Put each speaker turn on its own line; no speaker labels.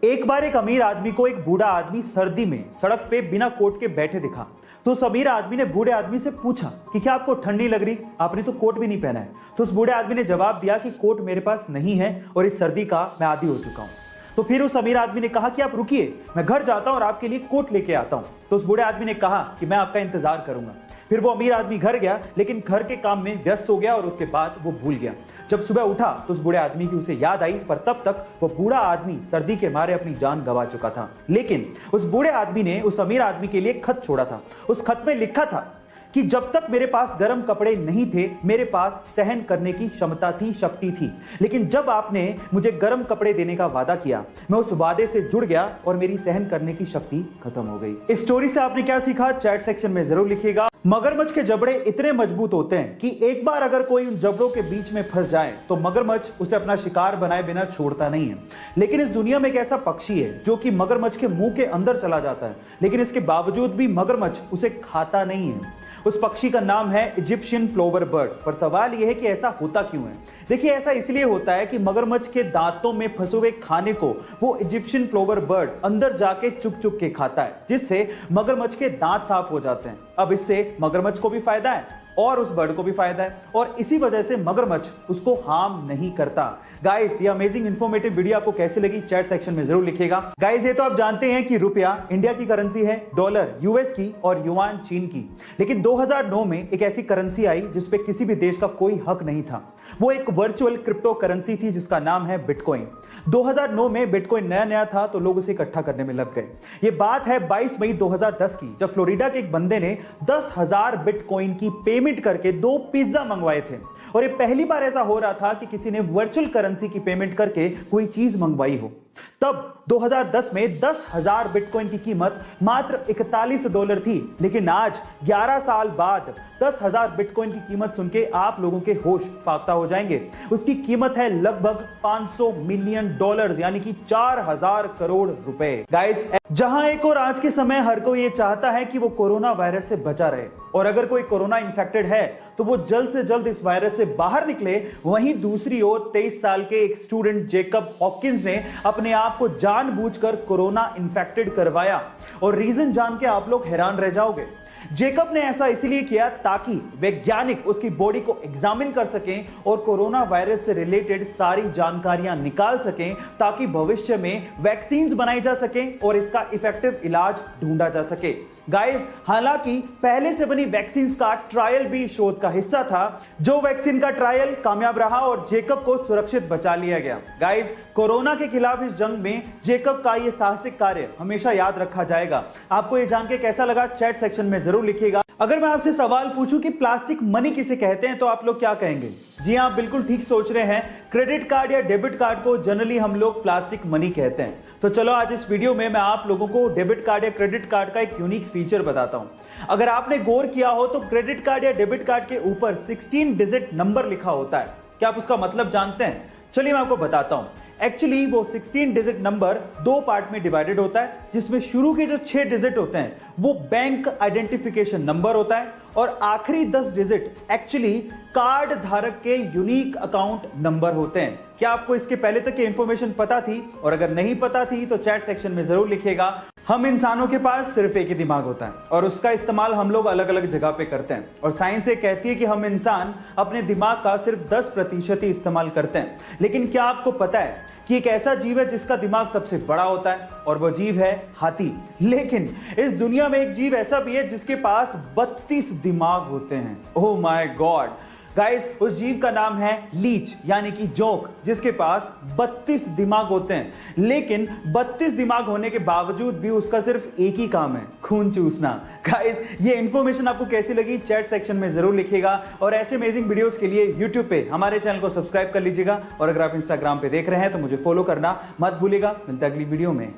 एक बार एक अमीर आदमी को एक बूढ़ा आदमी सर्दी में सड़क पे बिना कोट के बैठे दिखा। तो उस अमीर आदमी ने बूढ़े आदमी से पूछा कि क्या आपको ठंड नहीं लग रही, आपने तो कोट भी नहीं पहना है। तो उस बूढ़े आदमी ने जवाब दिया कि कोट मेरे पास नहीं है और इस सर्दी का मैं आदी हो चुका हूं। तो फिर उस अमीर आदमी ने कहा कि आप रुकिए, मैं घर जाता हूं और आपके लिए कोट लेके आता हूं। तो उस बूढ़े आदमी ने कहा कि मैं आपका इंतजार करूंगा। फिर वो अमीर आदमी घर गया, लेकिन घर के काम में व्यस्त हो गया और उसके बाद वो भूल गया। जब सुबह उठा तो उस बूढ़े आदमी की उसे याद आई, पर तब तक वो बूढ़ा आदमी सर्दी के मारे अपनी जान गंवा चुका था। लेकिन उस बूढ़े आदमी ने उस अमीर आदमी के लिए एक खत छोड़ा था। उस खत में लिखा था कि जब तक मेरे पास गर्म कपड़े नहीं थे, मेरे पास सहन करने की क्षमता थी, शक्ति थी। लेकिन जब आपने मुझे गर्म कपड़े देने का वादा किया, मैं उस वादे से जुड़ गया और मेरी सहन करने की शक्ति खत्म हो गई। इस स्टोरी से आपने क्या सीखा, चैट सेक्शन में जरूर लिखिएगा। मगरमच्छ के जबड़े इतने मजबूत होते हैं कि एक बार अगर कोई उन जबड़ों के बीच में फंस जाए तो मगरमच्छ उसे अपना शिकार बनाए बिना छोड़ता नहीं है। लेकिन इस दुनिया में एक ऐसा पक्षी है जो कि मगरमच्छ के मुंह के अंदर चला जाता है, लेकिन इसके बावजूद भी मगरमच्छ उसे खाता नहीं है। उस पक्षी का नाम है इजिप्शियन प्लोवर बर्ड। पर सवाल यह है कि ऐसा होता क्यों है। देखिए, ऐसा इसलिए होता है कि मगरमच्छ के दांतों में फंसे हुए खाने को वो इजिप्शियन प्लोवर बर्ड अंदर जाके चुग चुग के खाता है, जिससे मगरमच्छ के दांत साफ हो जाते हैं। अब इससे मगरमच्छ को भी फायदा है और उस बर्ड को भी फायदा है, और इसी वजह से मगरमच्छ उसको हार्म नहीं करता। गाइस, ये अमेजिंग इंफॉर्मेटिव वीडियो आपको कैसे लगी, चैट सेक्शन में जरूर लिखिएगा। गाइस, ये तो आप जानते हैं कि रुपया इंडिया की करेंसी है, डॉलर यूएस की और युआन चीन की। लेकिन 2009 में एक ऐसी करेंसी आई जिस पे किसी भी देश का कोई हक नहीं था। वो एक वर्चुअल क्रिप्टो करेंसी थी जिसका नाम है बिटकॉइन। 2009 में बिटकॉइन नया नया था तो लोग उसे इकट्ठा करने में लग गए। ये बात है 22 मई 2010 की, जब फ्लोरिडा के एक बंदे ने 10,000 बिटकॉइन की पेमेंट करके 2 पिज्जा मंगवाए थे। और ये पहली बार ऐसा हो रहा था कि किसी ने वर्चुअल करेंसी की पेमेंट करके कोई चीज मंगवाई हो। तब 2010 में 10,000 बिटकॉइन की कीमत मात्र $41 थी। लेकिन आज 11 साल बाद 10,000 बिटकॉइन की कीमत सुन के आप लोगों के होश फाख्ता हो जाएंगे। उसकी कीमत है लगभग $500 मिलियन, यानी कि 4,000 करोड़ रुपए। गाइस, जहां एक और आज के समय हर कोई ये चाहता है कि वो कोरोना वायरस से बचा रहे, और अगर कोई कोरोना इंफेक्टेड है तो वो जल्द से जल्द इस वायरस से बाहर निकले, वहीं दूसरी ओर 23 साल के एक स्टूडेंट जेकब हॉकिंस ने अपने आप को जानबूझकर कोरोना इंफेक्टेड करवाया। और रीजन जान के आप लोग हैरान रह जाओगे। जेकब ने ऐसा इसलिए किया ताकि वैज्ञानिक उसकी बॉडी को एग्जामिन कर सकें और कोरोना वायरस से रिलेटेड सारी जानकारियां निकाल सकें, ताकि भविष्य में वैक्सीन्स बनाई जा सकें और इसका इफेक्टिव इलाज ढूंढा जा सके। गाइस, हालांकि पहले से बनी वैक्सीन का ट्रायल भी शोध का हिस्सा था। जो वैक्सीन का ट्रायल कामयाब रहा और जेकब को सुरक्षित बचा लिया गया। गाइस, कोरोना के खिलाफ इस जंग में जेकब का यह साहसिक कार्य हमेशा याद रखा जाएगा। आपको यह जान के कैसा लगा, चैट सेक्शन में जरूर लिखिएगा। अगर मैं आपसे सवाल पूछूं कि प्लास्टिक मनी किसे कहते हैं तो आप लोग क्या कहेंगे? जी हाँ, बिल्कुल ठीक सोच रहे हैं। क्रेडिट कार्ड या डेबिट कार्ड को जनरली हम लोग प्लास्टिक मनी कहते हैं। तो चलो आज इस वीडियो में मैं आप लोगों को डेबिट कार्ड या क्रेडिट कार्ड का एक यूनिक फीचर बताता हूं। अगर आपने गौर किया हो तो क्रेडिट कार्ड या डेबिट कार्ड के ऊपर 16 डिजिट नंबर लिखा होता है। क्या आप उसका मतलब जानते हैं? चलिए मैं आपको बताता हूं। एक्चुअली वो 16 डिजिट नंबर 2 पार्ट में डिवाइडेड होता है, जिसमें शुरू के जो 6 डिजिट होते हैं वो बैंक आइडेंटिफिकेशन नंबर होता है, और आखिरी 10 डिजिट एक्चुअली कार्ड धारक के यूनिक अकाउंट नंबर होते हैं। क्या आपको इसके पहले तक ये इंफॉर्मेशन पता थी? और अगर नहीं पता थी तो चैट सेक्शन में जरूर लिखिएगा। हम इंसानों के पास सिर्फ एक ही दिमाग होता है और उसका इस्तेमाल हम लोग अलग अलग जगह पे करते हैं। और साइंस ये कहती है कि हम इंसान अपने दिमाग का सिर्फ 10% ही इस्तेमाल करते हैं। लेकिन क्या आपको पता है कि एक ऐसा जीव है जिसका दिमाग सबसे बड़ा होता है, और वो जीव है हाथी। लेकिन इस दुनिया में एक जीव ऐसा भी है जिसके पास 32 दिमाग होते हैं। ओह माय गॉड गाइस, उस जीव का नाम है लीच, यानी कि जोंक, जिसके पास 32 दिमाग होते हैं। लेकिन 32 दिमाग होने के बावजूद भी उसका सिर्फ एक ही काम है, खून चूसना। गाइस, ये इंफॉर्मेशन आपको कैसी लगी, चैट सेक्शन में जरूर लिखिएगा। और ऐसे अमेजिंग वीडियोस के लिए यूट्यूब पे हमारे चैनल को सब्सक्राइब कर लीजिएगा। और अगर आप इंस्टाग्राम पे देख रहे हैं तो मुझे फॉलो करना मत भूलिएगा। मिलते हैं अगली वीडियो में।